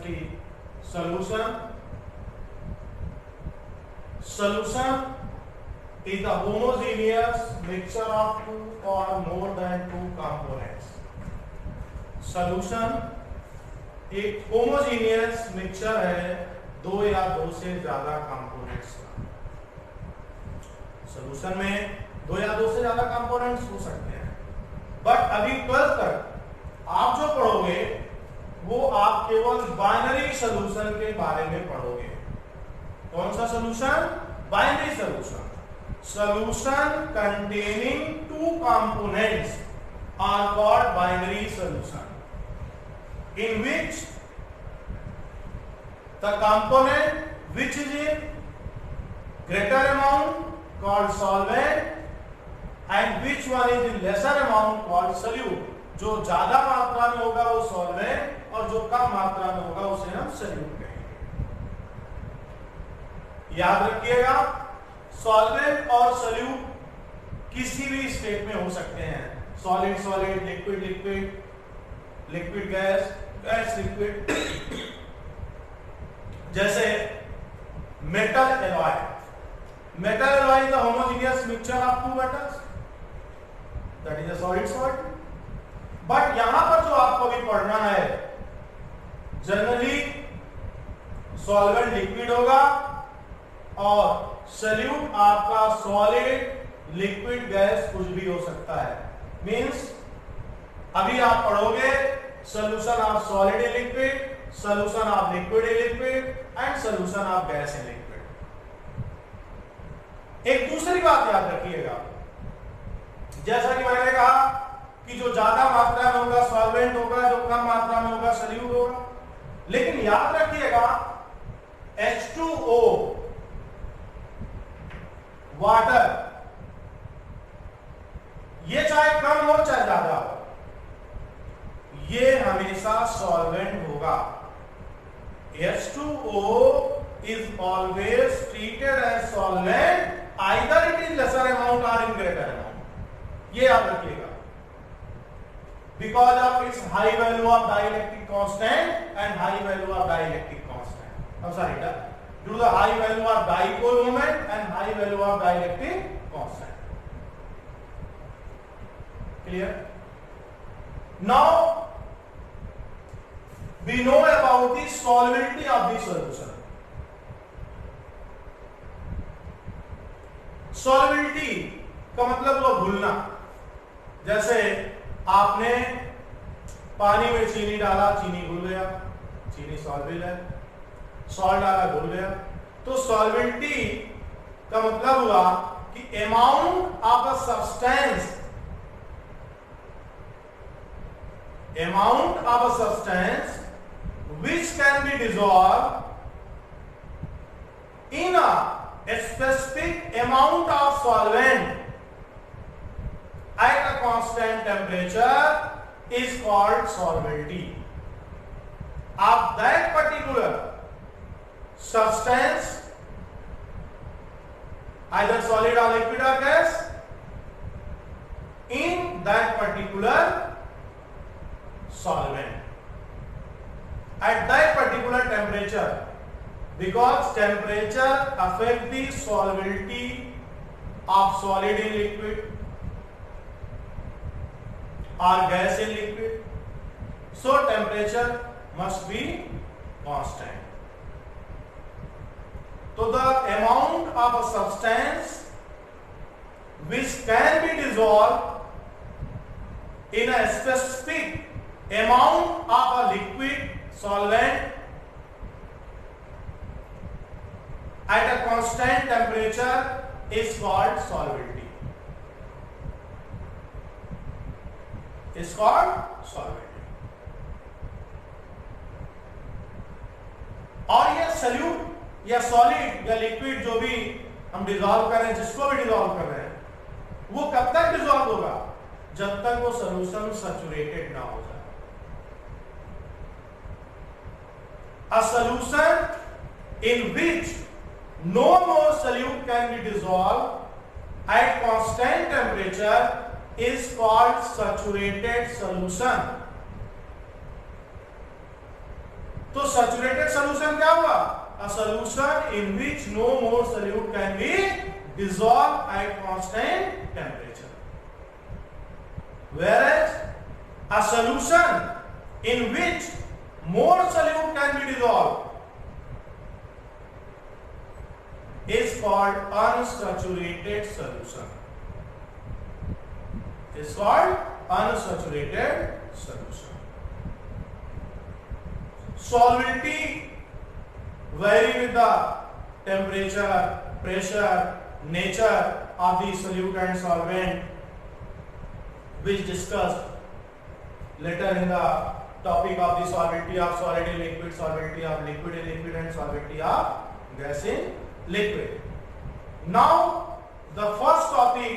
chemistry. Solution. Solution is the homogeneous mixture of two or more than two components. Solution एक homogeneous mixture है दो या दो से ज्यादा components का. Solution में दो या दो से ज्यादा components हो सकते हैं, बट अभी 12th तक आप जो पढ़ोगे वो आप केवल बाइनरी सोल्यूशन के बारे में पढ़ोगे. कौन सा solution? Binary solution. Solution containing two components are called binary solution, in which the component which is in greater amount called solvent and which one is in lesser amount called solute. जो ज्यादा मात्रा में होगा वो solvent और जो कम मात्रा में होगा उसे हम solute कहेंगे. याद रखिएगा, सॉल्वेंट और सॉल्यूट किसी भी स्टेट में हो सकते हैं. Solid solid, liquid liquid, liquid gas, gas liquid. जैसे metal alloy. Metal alloy is the homogeneous mixture of two metals, that is a solid salt. But यहां पर जो आपको भी पढ़ना है, जनरली सॉल्वेंट लिक्विड होगा और सॉल्यूट आपका सॉलिड, लिक्विड, गैस कुछ भी हो सकता है. मींस अभी आप पढ़ोगे solution of solid in liquid, solution of liquid in liquid and solution of gas in liquid. एक दूसरी बात याद रखिएगा, जैसा कि मैंने कहा कि जो ज्यादा मात्रा में होगा सॉल्वेंट होगा, जो कम मात्रा में होगा सॉल्यूट होगा. लेकिन याद रखिएगा H2O वाटर, ये चाहे कम हो चाहे ज्यादा हो, ये हमेशा सॉल्वेंट होगा. H2O is always treated as solvent, either it is lesser amount or in greater amount. ये याद रखिएगा, because of its high value of dielectric constant and high value of dielectric constant. I'm sorry, due to the high value of dipole moment and high value of dielectric constant. Clear? Now we know about the solubility of the solution. Solubility का मतलब वो घुलना. जैसे आपने पानी में चीनी डाला, चीनी घुल गया, चीनी सॉल्वेबल है. सॉल्ट डाला, घुल गया. तो सॉल्वेबिलिटी का मतलब हुआ कि amount of a substance, amount of a substance which can be dissolved in a specific amount of solvent at a constant temperature is called solubility. Of that particular substance, either solid or liquid or gas, in that particular solvent at that particular temperature, because temperature affect the solubility of solid in liquid or gas in liquid, so temperature must be constant. So the amount of a substance which can be dissolved in a specific amount of a liquid solvent at a constant temperature is called solubility. Is called solubility. और यह solute या solid या liquid जो भी हम dissolve कर रहे हैं, जिसको भी डिसॉल्व कर रहे हैं, वो कब तक डिसॉल्व होगा? जब तक वो सॉल्यूशन सैचुरेटेड ना हो जाए. A solution in which no more solute can be dissolved at constant temperature is called saturated solution. तो सैचुरेटेड सॉल्यूशन क्या हुआ? A solution in which no more solute can be dissolve at constant temperature, whereas a solution in which more solute can be dissolved is called unsaturated solution. Is called unsaturated solution. Solubility vary with the temperature, pressure, nature of the solute and solvent, which discussed later in the topic of the solubility of solid in liquid, solubility of liquid in liquid, and solubility of gas in liquid. Now the first topic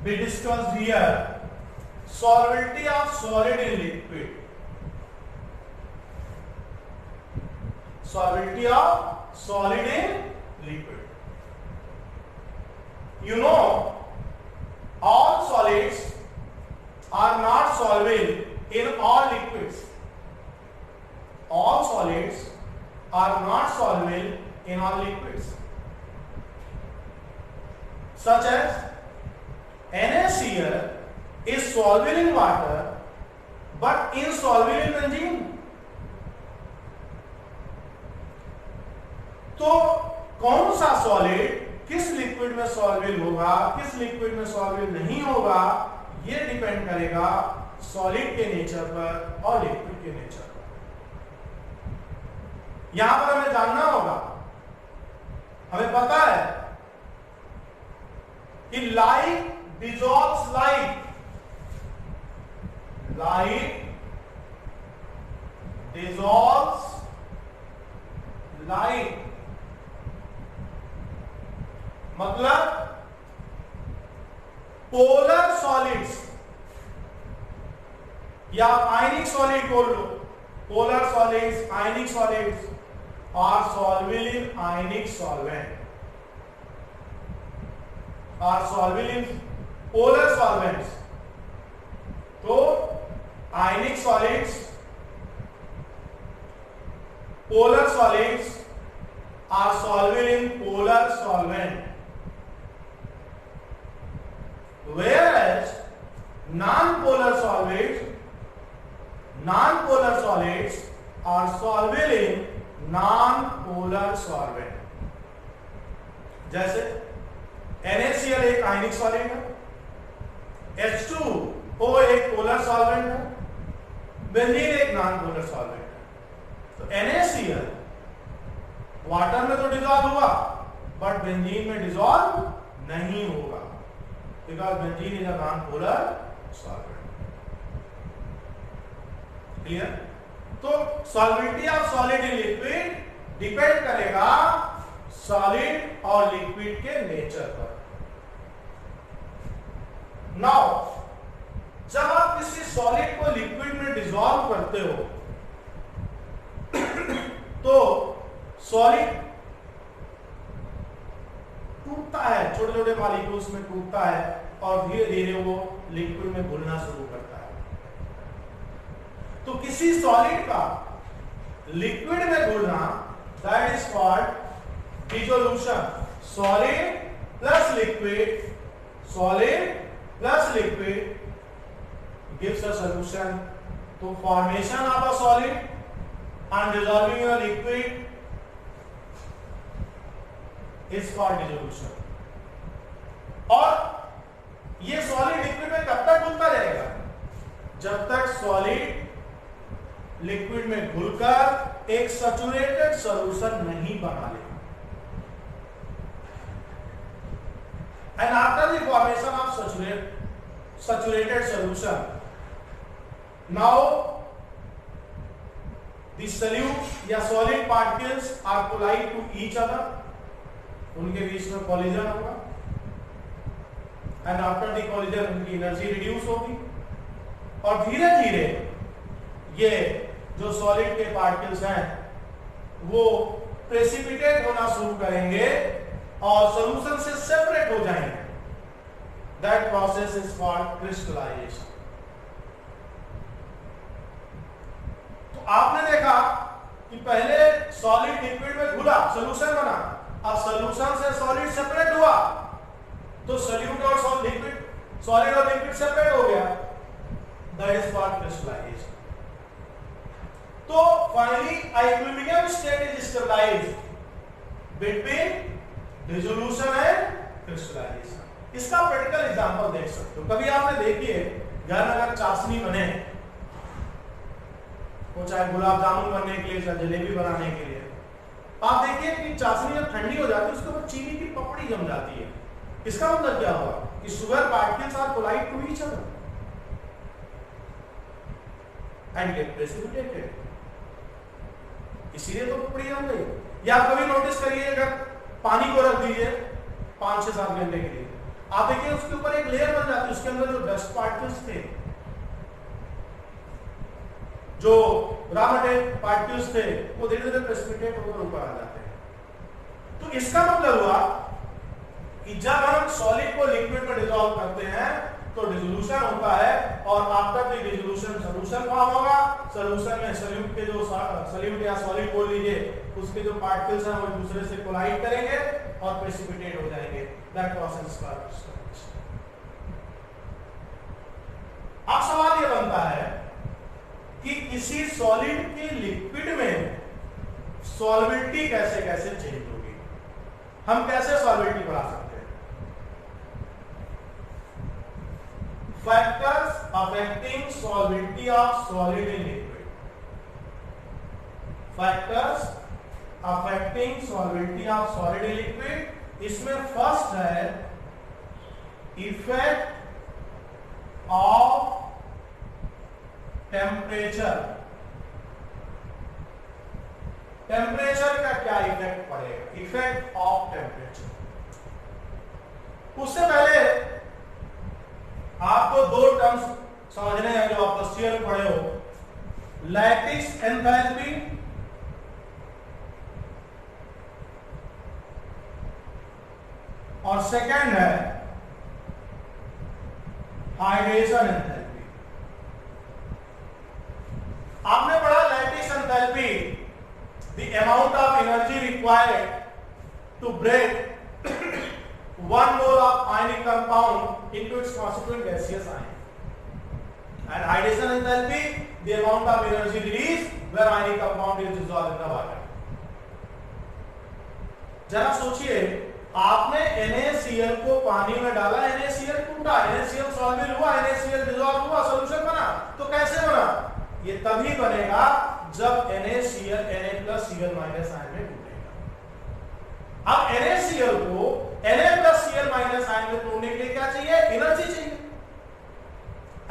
we discussed here, solubility of solid in liquid. Solubility of solid in liquid. You know, all solids are not soluble in all liquids. All solids are not soluble in all liquids. Such as NaCl is soluble in water but insoluble in benzene. तो कौन सा solid किस liquid में solvable होगा, किस liquid में solvable नहीं होगा, यह डिपेंड करेगा सॉलिड के नेचर पर और लिक्विड के नेचर पर। यहां पर हमें जानना होगा, हमें पता है कि like dissolves like, like dissolves like, मतलब पोलर सॉलिड्स या आयनिक सॉलिड बोल लो, polar solids, ionic solids are solvable in ionic solvent, are solvable in polar solvents. तो ionic solids, polar solids are solvable in polar solvent, whereas non-polar solids are soluble in non-polar solvent. जैसे NaCl एक आयनिक solid है, H2O एक polar solvent है, benzene एक non polar solvent है। तो NaCl water में तो डिसॉल्व हुआ बट बेंजीन में डिसॉल्व नहीं होगा, because benzene is a non-polar solvent. Clear? तो solubility of solid in liquid depend करेगा सॉलिड और लिक्विड के नेचर पर। नाउ जब आप किसी सॉलिड को लिक्विड में डिसॉल्व करते हो तो सॉलिड टूटता है, छोटे छोटे मॉलिक्यूल्स में टूटता है और धीरे धीरे वो लिक्विड में घुलना शुरू करता है। तो किसी सॉलिड का लिक्विड में घुलना, that is called dissolution. Solid plus liquid, solid plus liquid gives a solution. तो formation of a solid and dissolving a liquid is called dissolution। और ये सॉलिड लिक्विड में कब तक घुलता रहेगा? जब तक सॉलिड लिक्विड में घुलकर एक सैचुरेटेड सॉल्यूशन नहीं बना ले। And after the formation of saturated solution, now the solute या solid particles are collide to each other, उनके बीच में कॉलिजन होगा एंड आफ्टर द कॉलिजन उनकी एनर्जी रिड्यूस होगी और धीरे धीरे ये जो सॉलिड के पार्टिकल्स हैं वो प्रेसिपिटेट होना शुरू करेंगे और सॉल्यूशन से सेपरेट हो जाएंगे। That process is called crystallization. आपने देखा कि पहले सॉलिड लिक्विड में घुला, सॉल्यूशन बना, अब सॉल्यूशन से सॉलिड सेपरेट हुआ तो सॉल्यूट और लिक्विड, सॉलिड और लिक्विड सेपरेट हो गया, दैट इज कॉल्ड क्रिस्टलाइजेशन। तो finally equilibrium state is stabilized between dissolution and crystallization. इसका प्रैक्टिकल एग्जांपल देख सकते हो। कभी आपने देखिए घर में अगर चाशनी बने, वो चाहे गुलाब जामुन बनने के लिए, चाहे जलेबी बनाने के लिए, आप देखिए कि चाशनी जब ठंडी हो जाती है उसके ऊपर चीनी की पपड़ी जम जाती है। इसका मतलब क्या हुआ कि sugar particles are collide to each other and get precipitated, इसीलिए तो पपड़ी जम गई। या कभी नोटिस करिए, अगर पानी को रख दीजिए 5 से 7 घंटे के लिए, आप देखिए उसके ऊपर एक लेयर बन जाती है, उसके अंदर जो डस्ट पार्टिकल्स थे, जो रॉ मटेरियल पार्टिकल्स थे, वो धीरे धीरे प्रेसिपिटेट होकर ऊपर आ जाते हैं। तो इसका मतलब हुआ कि जब हम सॉलिड को लिक्विड में डिसॉल्व करते हैं तो डिसोल्यूशन होता है, और after the dissolution solution form होगा। सॉल्यूशन में सॉल्यूट के जो सॉल्यूट या सॉलिड बोल लीजिए, उसके जो पार्टिकल्स हैं वो एक दूसरे से कोलाइड करेंगे और प्रेसिपिटेट हो जाएंगे। That process is called crystallization. अब सवाल ये बनता है कि किसी सॉलिड के लिक्विड में सॉल्बिलिटी कैसे कैसे चेंज होगी, हम कैसे सॉल्बिलिटी बढ़ा सकते हैं। Factors affecting solubility of solid in liquid, factors affecting solubility of solid in liquid. इसमें फर्स्ट है इफेक्ट ऑफ टेम्परेचर। टेम्परेचर का क्या इफेक्ट पड़ेगा, इफेक्ट ऑफ टेम्परेचर। उससे पहले आपको 2 टर्म्स समझने हैं जो आप फर्स्ट ईयर में पढ़े हो, लैटिस एंथैल्पी और सेकंड है हाइड्रेशन एंथैल्पी। आपने पढ़ा lattice enthalpy, the amount of energy required to break 1 mole of ionic compound into its constituent gaseous ion, and hydration enthalpy, the amount of energy released where ionic compound is dissolved in the water. जरा सोचिए, आपने NaCl को पानी में डाला, NaCl टूटा, NaCl soluble हुआ, NaCl dissolve हुआ, सॉल्यूशन बना। तो कैसे बना? ये तभी बनेगा जब NaCl Na+Cl- आयन में टूटेगा। अब NaCl को Na+Cl- आयन में तोड़ने के लिए क्या चाहिए? एनर्जी चाहिए,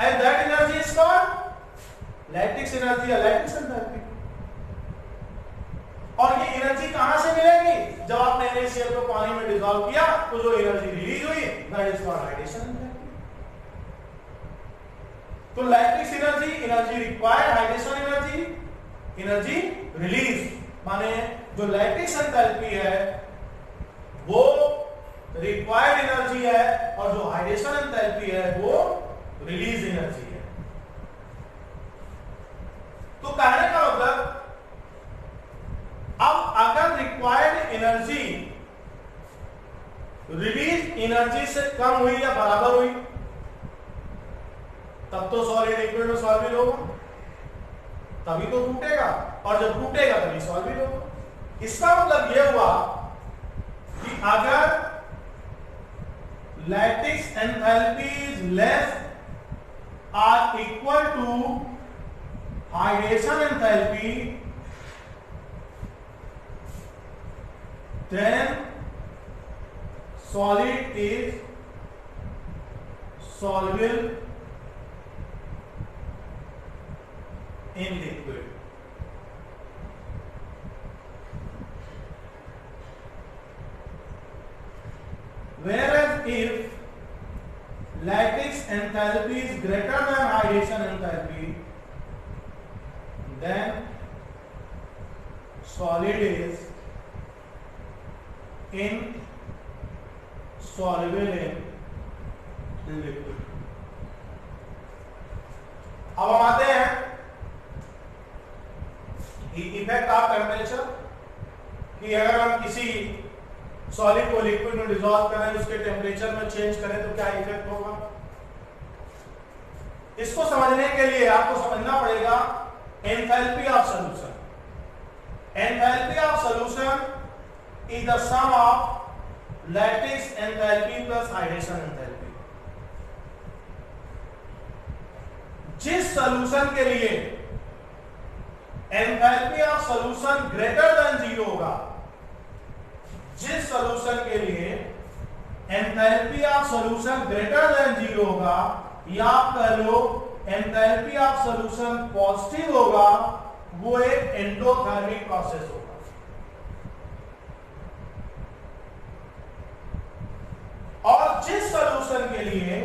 and that energy is called lattice energy या लैटिस एंथैल्पी। और ये एनर्जी कहां से मिलेगी? जब आपने NaCl को पानी में डिसॉल्व किया तो जो एनर्जी रिलीज हुई that is called hydration enthalpy. तो lattice energy, energy required, hydration energy, energy release. माने जो लैटिस एंथैल्पी है वो रिक्वायर्ड एनर्जी है, और जो हाइड्रेशन एंथैल्पी है वो रिलीज एनर्जी है। तो कहने का मतलब, अब अगर रिक्वायर्ड एनर्जी रिलीज एनर्जी से कम हुई या बराबर हुई तब तो सॉलिड लिक्विड में सॉल्युबल होगा, तभी तो टूटेगा, और जब टूटेगा तभी सॉल्युबल होगा। इसका मतलब यह हुआ कि अगर lattice enthalpy is less or equal to hydration enthalpy, then solid is soluble in liquid. Whereas if lattice enthalpy is greater than hydration enthalpy, then solid is insoluble in liquid. अब हम आते हैं इफेक्ट ऑफ टेम्परेचर, कि अगर हम किसी solid को liquid में डिसॉल्व करें, उसके टेम्परेचर में चेंज करें तो क्या इफेक्ट होगा। इसको समझने के लिए आपको समझना पड़ेगा enthalpy of solution. Enthalpy of solution is the sum of lattice enthalpy plus hydration enthalpy. जिस सॉल्यूशन के लिए enthalpy of solution greater than 0 होगा, जिस सॉल्यूशन के लिए enthalpy of solution greater than 0 होगा, या आप कह लो एंथैल्पी ऑफ सॉल्यूशन पॉजिटिव होगा, वो एक एंडोथर्मिक प्रोसेस होगा। और जिस सॉल्यूशन के लिए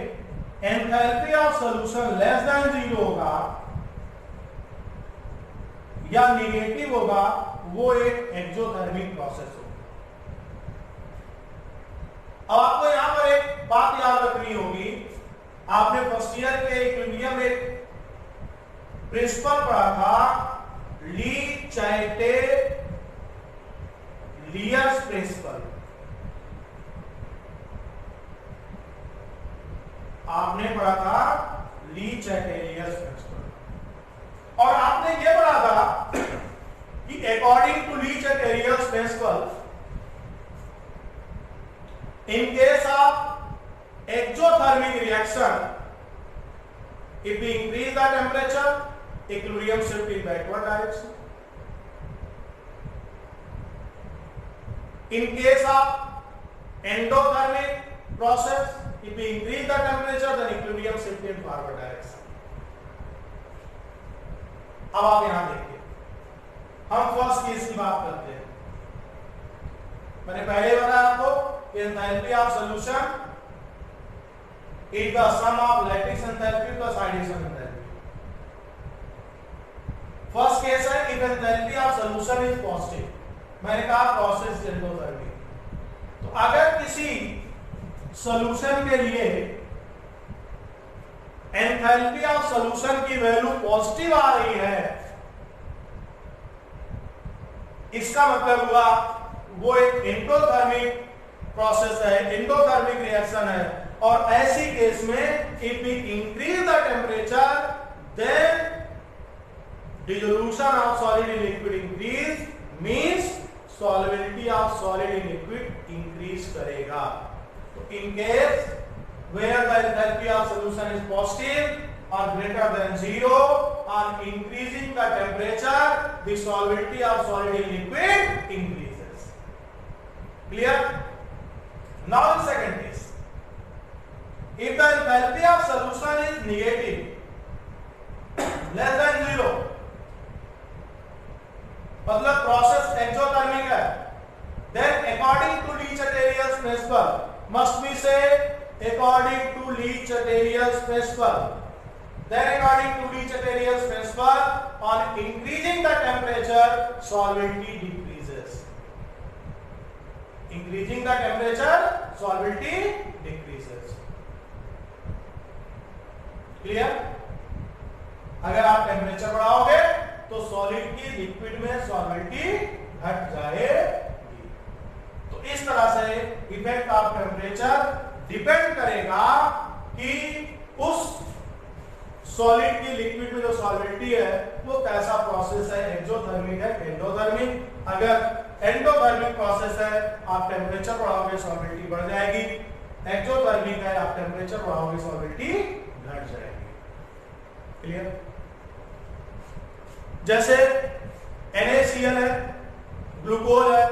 enthalpy of solution less than 0 होगा या निगेटिव होगा, वो एक एक्सोथर्मिक प्रोसेस होगा। अब आपको यहां पर एक बात याद रखनी होगी, आपने फर्स्ट ईयर के इक्विलिब्रियम में एक प्रिंसिपल पढ़ा था, ली चाइटे लियर्स प्रिंसिपल। आपने पढ़ा था ली चाइटे लियर्स प्रिंसिपल, और आपने ये पढ़ा था कि according to Le Chatelier's principle, in case of exothermic reaction, if we increase the temperature, equilibrium shift in backward direction. In case of endothermic process, if we increase the temperature, then equilibrium shift in forward direction. अब आप यहां देखिए, हम first case की बात करते हैं। मैंने पहले बताया आपको enthalpy of solution is the sum of lattice enthalpy plus hydration enthalpy. First case है if enthalpy of solution is positive, मैंने कहा प्रोसेस एंडोथर्मिक। तो अगर किसी सॉल्यूशन के लिए एंथैल्पी ऑफ सॉल्यूशन की वैल्यू पॉजिटिव आ रही है, इसका मतलब हुआ वो एक एंडोथर्मिक प्रोसेस है, एंडोथर्मिक रिएक्शन है। और ऐसी केस में if we increase the temperature, then dissolution of solid in liquid increase, means solubility of solid in liquid increase करेगा। तो in case where the enthalpy of solution is positive or greater than 0, on increasing the temperature, the solubility of solid in liquid increases. Clear? Now in second case, if the enthalpy of solution is negative, less than 0, मतलब process exothermic है, then according to Lee Chatelier's principle, must we say according to Lee Chatelier's principle, then according to Lee Chatelier's principle, on increasing the temperature, solubility decreases. Increasing the temperature, solubility decreases. Clear? अगर आप temperature बढ़ाओगे तो solid की liquid में solubility घट जाएगी। तो इस तरह से इफेक्ट ऑफ टेम्परेचर डिपेंड करेगा कि उस सॉलिड की लिक्विड में जो सॉल्युबिलिटी है वो कैसा प्रोसेस है, एक्सोथर्मिक है, एंडोथर्मिक। अगर एंडोथर्मिक प्रोसेस है, आप टेम्परेचर बढ़ाओगे सॉल्युबिलिटी बढ़ जाएगी। एक्सोथर्मिक है, आप टेम्परेचर बढ़ाओगे सॉल्युबिलिटी घट जाएगी। क्लियर? जैसे NaCl है, ग्लूकोज है,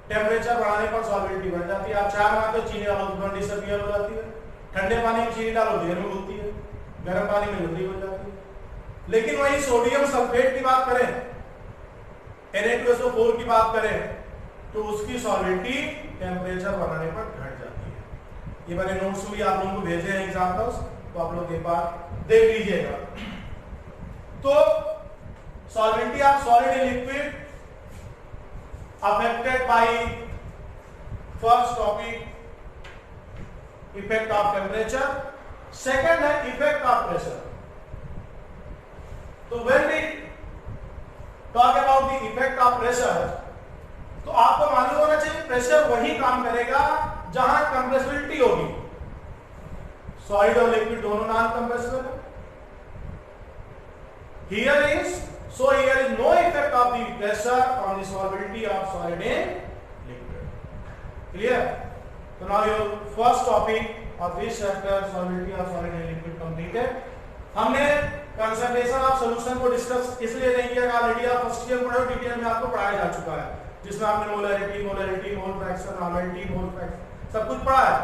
टेम्परेचर बढ़ाने पर सॉल्युबिलिटी बढ़ जाती है। आप चाय बनाते हो, चीनी डालो तो डिसअपीयर हो जाती है। ठंडे पानी में चीनी डालो देर में घुलती है, गर्म पानी में जल्दी हो जाती है। लेकिन वही सोडियम सल्फेट की बात करें, Na2SO4 की बात करें, तो उसकी सॉल्युबिलिटी टेम्परेचर बढ़ाने पर घट जाती है। ये मैंने नोट्स भी आप लोगों को भेजे हैं एग्जांपल्स, तो आप लोग एक बार देख लीजिएगा। तो solubility of solid in liquid affected by first topic, effect of temperature. Second है effect of pressure. तो when we talk about the effect of pressure, तो आपको मालूम होना चाहिए प्रेशर वही काम करेगा जहां कंप्रेसिबिलिटी होगी। सॉलिड और लिक्विड दोनों नॉन कंप्रेसिबल है। Here is, so here is no effect of the pressure on the solubility of solid in liquid. Clear? So now your first topic of this chapter, solubility of solid in liquid, completed. हमने concentration of solution को discuss इसलिए नहीं किया, already आप first year पढ़े हो, detail में आपको पढ़ाया जा चुका है, जिसमें आपने molarity, mole fraction, normality, mole fraction सब कुछ पढ़ा है।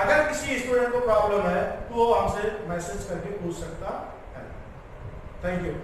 अगर किसी स्टूडेंट को प्रॉब्लम है तो वो हमसे मैसेज करके पूछ सकता है। Thank you.